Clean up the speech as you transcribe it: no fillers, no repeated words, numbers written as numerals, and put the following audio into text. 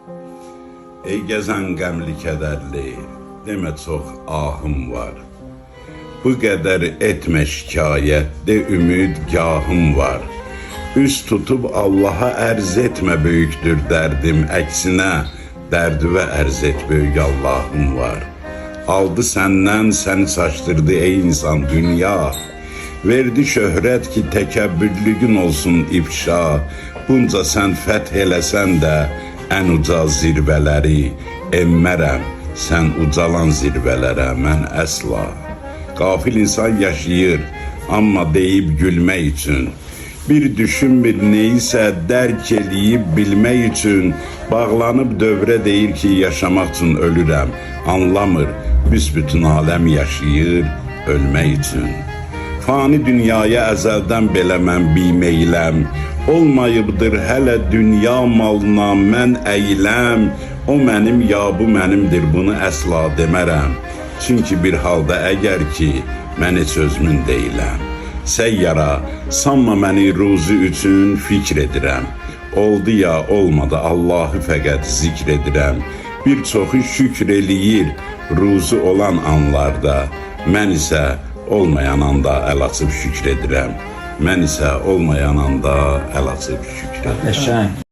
Ey gəzən qəmli kədərli, demə çox ahım var. Bu qədər etmə şikayət, de ümidgahım var. Üst tutub Allaha ərz etmə böyükdür dərdim, əksinə dərdivə ərz et böyük Allahım var. Aldı səndən, səni çaşdırdı ey insan dünya. Verdi şöhrət ki təkəbbürlüğün olsun ifşa. Bunca sən fəth eləsən də ən uca zirvələri emmərəm, sən ucalan zirvələrə mən əsla. Qafil insan yaşayır, amma deyib gülmək üçün. Bir düşünmür neysə dərk eləyib bilmək üçün. Bağlanıb dövrə deyir ki yaşamaq üçün ölürəm. Anlamır, büsbütün aləm yaşayır ölmək üçün. Fani dünyaya əzəldən belə mən bimeyləm. Olmayıbdır hələ dünya malına mən əyləm. O mənim ya bu mənimdir, bunu əsla demərəm. Çünki bir halda əgər ki mən heç özümün deyiləm. Səyyara, sanma məni ruzu üçün fikr edirəm. Oldu ya olmadı Allahı fəqət zikr edirəm. Bir çoxu şükr eləyir ruzu olan anlarda. Mən isə olmayan anda əl açıb şükr edirəm. Mən isə olmayan anda əl açıb şükr edirəm.